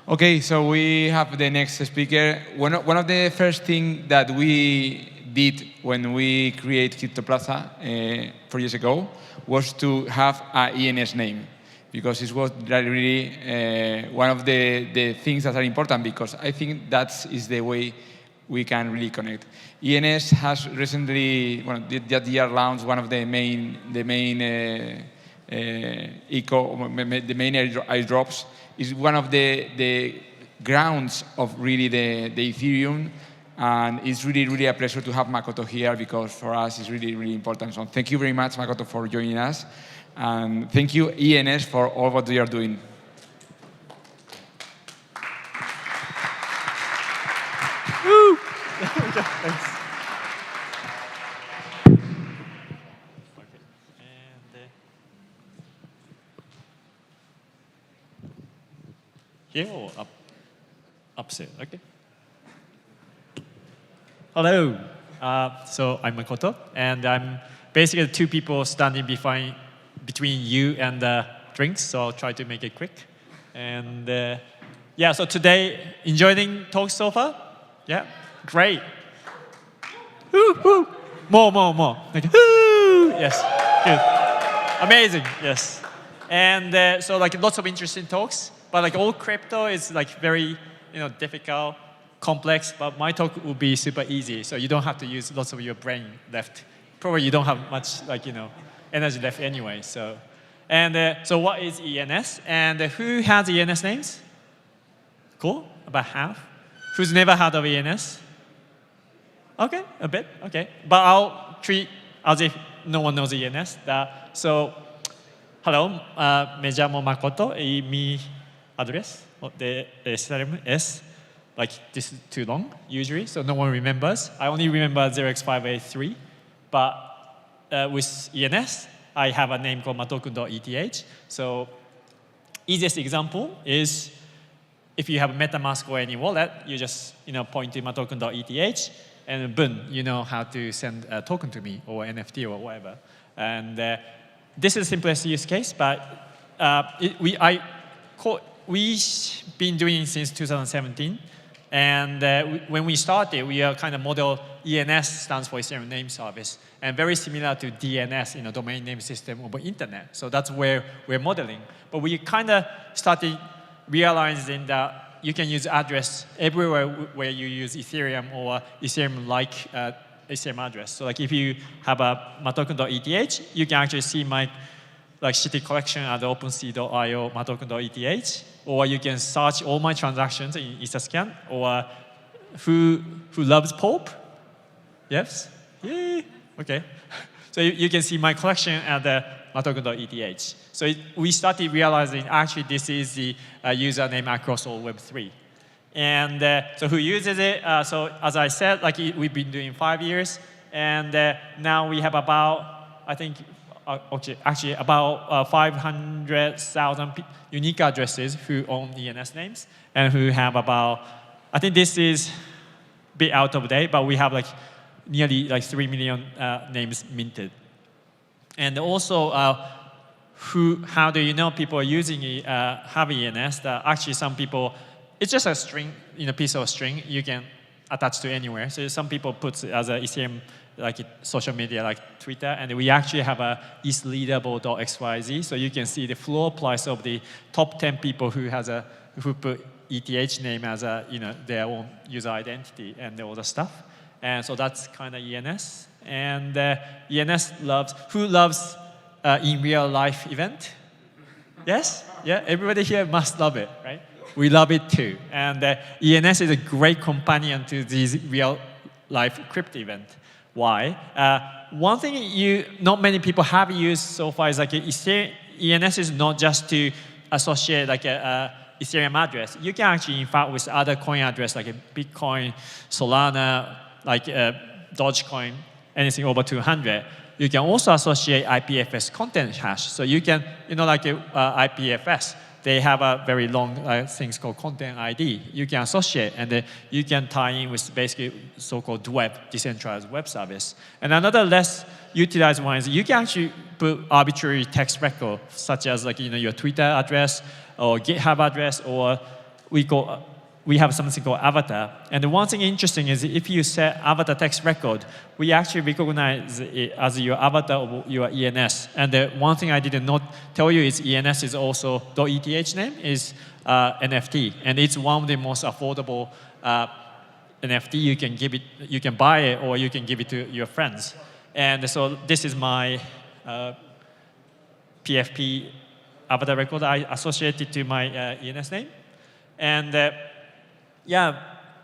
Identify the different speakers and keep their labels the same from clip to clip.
Speaker 1: Okay, so we have the next speaker. One of the first things that we did when we created Crypto Plaza 4 years ago was to have an ENS name, because it was really one of the things that are important, because I think that is the way we can really connect. ENS has recently, that year launched one of the main airdrops. Is one of the grounds of really the Ethereum, and it's really a pleasure to have Makoto here, because for us it's really important. So thank you very much, Makoto, for joining us, and thank you, ENS, for all what you are doing.
Speaker 2: Woo! Thanks. Here or upstairs? Okay. Hello. So I'm Makoto, and I'm basically two people standing between you and the drinks. So I'll try to make it quick. And yeah, so today, enjoying talks so far? Yeah, great. Woo, woo. More. Okay. Woo. Yes, good. Amazing. Yes. And so like lots of interesting talks. But like all crypto is like very, difficult, complex. But my talk will be super easy, so you don't have to use lots of your brain left. Probably you don't have much energy left anyway. So, and so what is ENS? And who has ENS names? Cool, about half. Who's never heard of ENS? Okay, a bit. Okay, but I'll treat as if no one knows ENS. So, hello, me llamo Makoto y mi address de Ethereum is like this is too long usually, so no one remembers. I only remember 0x583, but with ENS, I have a name called matokun.eth. So easiest example is if you have a MetaMask or any wallet, you just point to matokun.eth, and boom, you know how to send a token to me or NFT or whatever. And this is the simplest use case, but we've been doing it since 2017, and when we started, we are kind of model ENS stands for Ethereum Name Service, and very similar to DNS, domain name system over internet. So that's where we're modeling. But we kind of started realizing that you can use address everywhere where you use Ethereum or Ethereum-like Ethereum address. So like if you have a matokun.eth, you can actually see my city collection at OpenSea.io matokun.eth, or you can search all my transactions in Etherscan, or who loves Pope? Yes? Yay! Okay. So you can see my collection at the matokun.eth. So we started realizing actually this is the username across all Web3. And so who uses it? So as I said, we've been doing 5 years, and now we have about, I think, actually about 500,000 unique addresses who own ENS names, and who have about, I think this is a bit out of date, but we have nearly 3 million names minted. And also, how do you know people are using have ENS? That actually some people, it's just a string, piece of string you can attach to anywhere. So some people put it as a Ethereum social media like Twitter, and we actually have a ETH-leaderboard.xyz, so you can see the floor price of the top 10 people who put ETH name as their own user identity and all the stuff. And so that's kind of ENS. And ENS who loves in real life event? Yes? Yeah, everybody here must love it, right? We love it too. And ENS is a great companion to these real life crypto event. Why? One thing not many people have used so far is ENS is not just to associate a Ethereum address. You can actually, in fact, with other coin address like a Bitcoin, Solana, Dogecoin, anything over 200, you can also associate IPFS content hash. So you can, IPFS, they have a very long things called content ID. You can associate, and you can tie in with basically so-called web, decentralized web service. And another less utilized one is you can actually put arbitrary text record, such as your Twitter address or GitHub address or we have something called avatar. And the one thing interesting is if you set avatar text record, we actually recognize it as your avatar or your ENS. And the one thing I did not tell you is ENS is also, .eth name is NFT. And it's one of the most affordable NFT. You can buy it or you can give it to your friends. And so this is my PFP avatar record I associated to my ENS name. And yeah,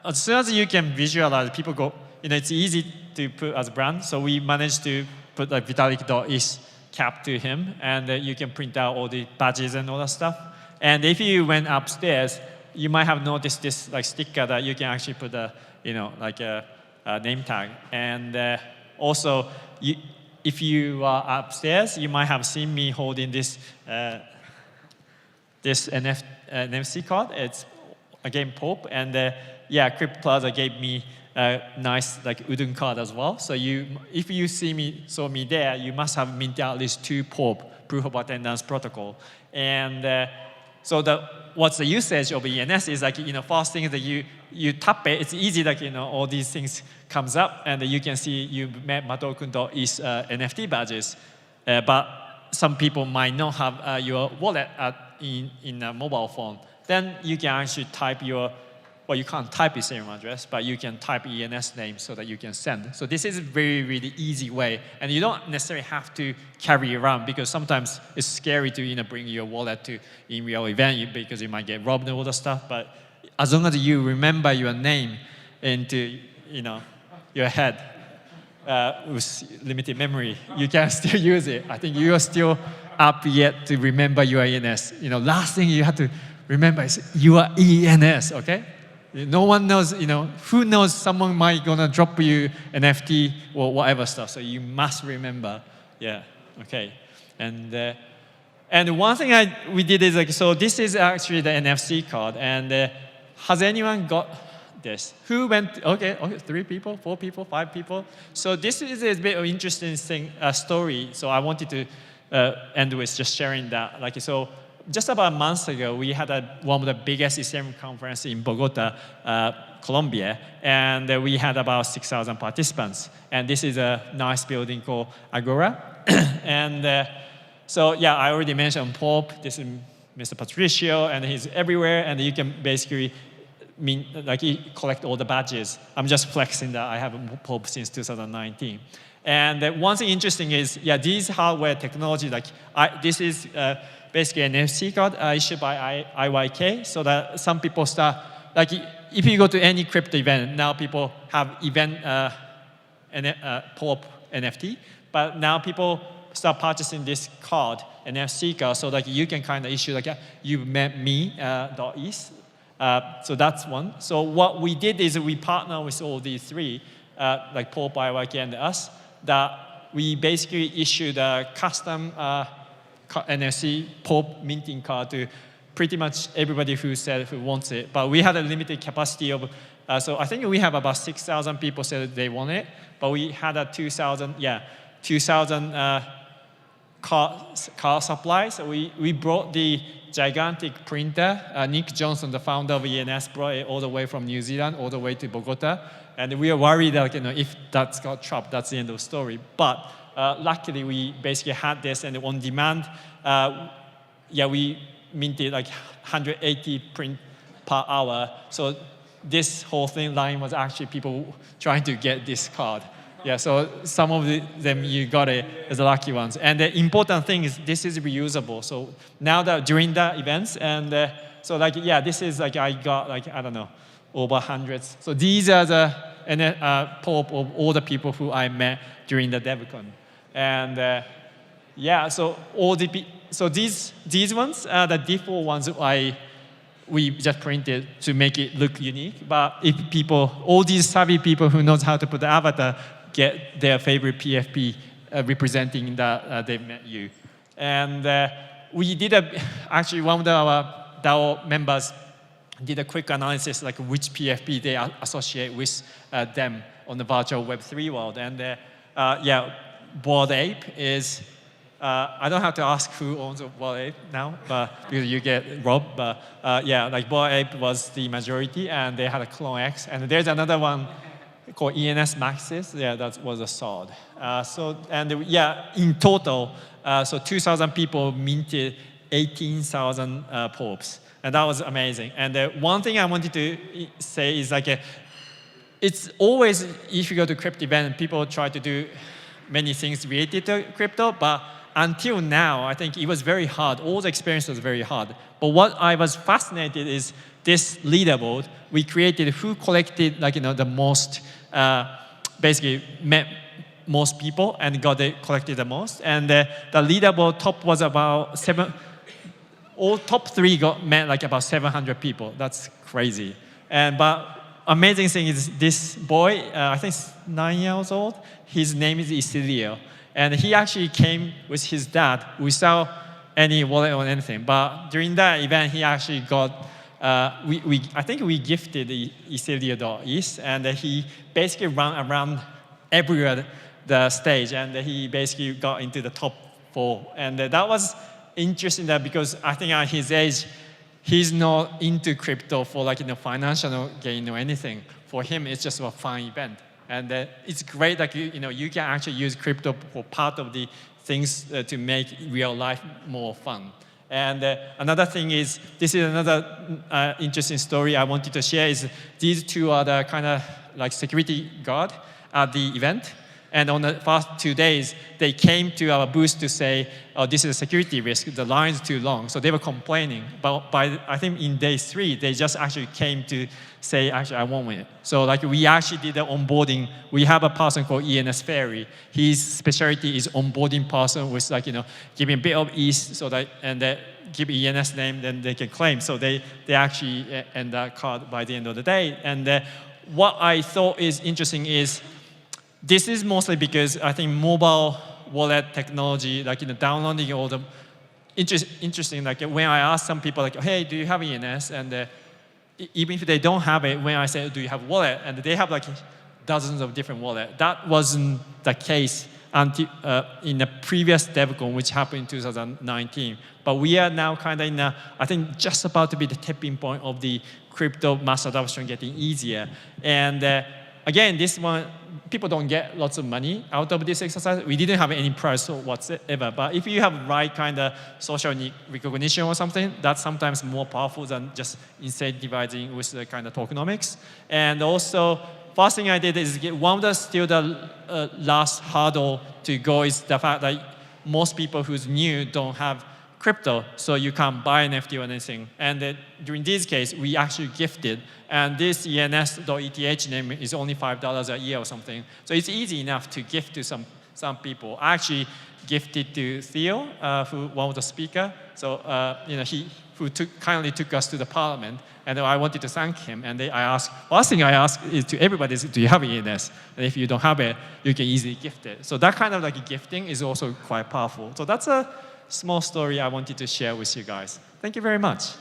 Speaker 2: as soon as you can visualize, people go, it's easy to put as a brand. So we managed to put like Vitalik.is cap to him, and you can print out all the badges and all that stuff. And if you went upstairs, you might have noticed this like sticker that you can actually put a, like a name tag. And also, if you are upstairs, you might have seen me holding this NFC card. It's again Pope, and yeah, Crypto Plaza gave me a nice like Udun card as well. So if you saw me there, you must have minted at least 2 Pope proof of attendance protocol. And so what's the usage of ENS is like, first thing that you tap it, it's easy, like, all these things comes up, and you can see you met Makoto-is NFT badges. But some people might not have your wallet in a mobile phone. Then you can actually type you can't type your Ethereum address, but you can type ENS name so that you can send. So this is a very, really easy way. And you don't necessarily have to carry around, because sometimes it's scary to bring your wallet to in real event because you might get robbed and all that stuff. But as long as you remember your name into your head with limited memory, you can still use it. I think you are still up yet to remember your ENS. Last thing you have to remember is you are ENS, okay? No one knows, who knows, someone might gonna drop you an NFT or whatever stuff, so you must remember, yeah, okay. And one thing we did is like, so this is actually the NFC card, and has anyone got this? Who went, okay, 3 people, 4 people, 5 people. So this is a bit of interesting story, so I wanted to end with just sharing that. Like, so just about a month ago, we had one of the biggest Ethereum conference in Bogota, Colombia, and we had about 6,000 participants. And this is a nice building called Agora. And so, yeah, I already mentioned Pope. This is Mr. Patricio, and he's everywhere. And you can basically collect all the badges. I'm just flexing that I have a Pope since 2019. And one thing interesting is, yeah, these hardware technology, this is basically an NFC card issued by IYK, so that some people start, like if you go to any crypto event, now people have event Pope NFT, but now people start purchasing this card, NFC card, so like you can kind of issue like you met me .is. So that's one. So what we did is we partner with all these 3, like Pope, IYK, and us, that we basically issued a custom NFC Pope minting card to pretty much everybody who wants it. But we had a limited capacity of, so I think we have about 6,000 people said they want it, but we had a 2,000 car supply. So we brought the gigantic printer. Nick Johnson, the founder of ENS, brought it all the way from New Zealand, all the way to Bogota. And we are worried that if that's got trapped, that's the end of the story. But luckily, we basically had this, and on demand, we minted like 180 print per hour. So this whole line was actually people trying to get this card. Yeah, so some of them you got it as the lucky ones. And the important thing is this is reusable. So now that during the events, and this is like I got like, I don't know, over hundreds. So these are the Pope of all the people who I met during the DevCon. And so these ones are the default ones we just printed to make it look unique. But if all these savvy people who knows how to put the avatar, get their favorite PFP representing that they met you. And we did actually one of our DAO members did a quick analysis like which PFP they associate with them on the virtual Web3 world. And Bored Ape is I don't have to ask who owns a Bored Ape now, but because you get robbed. But yeah, like Bored Ape was the majority, and they had a Clone X. And there's another one called ENS Maxis. Yeah, that was a sword. Yeah, in total, so 2,000 people minted 18,000 popes. And that was amazing. And one thing I wanted to say is like, it's always, if you go to crypto event, people try to do many things related to crypto, but until now, I think it was very hard. All the experience was very hard. But what I was fascinated is this leaderboard we created who collected the most, basically met most people and collected the most. And the leaderboard top was about all top three met like about 700 people. That's crazy. But amazing thing is this boy, I think he's 9 years old. His name is Isilio. And he actually came with his dad without any wallet or anything. But during that event, he actually got, I think we gifted Isilio.is, and he basically ran around everywhere the stage, and he basically got into the top 4. And that was interesting because I think at his age, he's not into crypto for financial gain or anything. For him, it's just a fun event. And it's great that you can actually use crypto for part of the things to make real life more fun. And another thing is, this is another interesting story I wanted to share is these two are the kind of like security guard at the event. And on the first 2 days, they came to our booth to say, oh, this is a security risk, the line's too long. So they were complaining. But I think in day 3, they just actually came to say, actually, I want it. So we actually did the onboarding. We have a person called ENS Ferry. His specialty is onboarding person with giving a bit of ease and give ENS name, then they can claim. So they actually end that card by the end of the day. And what I thought is interesting is, this is mostly because I think mobile wallet technology, downloading all the interesting. When I ask some people, hey, do you have ENS? And even if they don't have it, when I say, do you have wallet? And they have dozens of different wallets. That wasn't the case until in the previous DevCon, which happened in 2019. But we are now kind of I think just about to be the tipping point of the crypto mass adoption getting easier. And again, this one, people don't get lots of money out of this exercise. We didn't have any price whatsoever. But if you have right kind of social recognition or something, that's sometimes more powerful than just incentivizing with the kind of tokenomics. And also, first thing I did is one of the last hurdle to go is the fact that most people who's new don't have crypto, so you can't buy an NFT or anything. And during this case, we actually gifted. And this ENS.ETH name is only $5 a year or something. So it's easy enough to gift to some people. I actually gifted to Theo, who one of the speaker. So who kindly took us to the parliament. And I wanted to thank him. And first thing I asked is to everybody is, do you have ENS? And if you don't have it, you can easily gift it. So that kind of gifting is also quite powerful. So that's a small story I wanted to share with you guys. Thank you very much.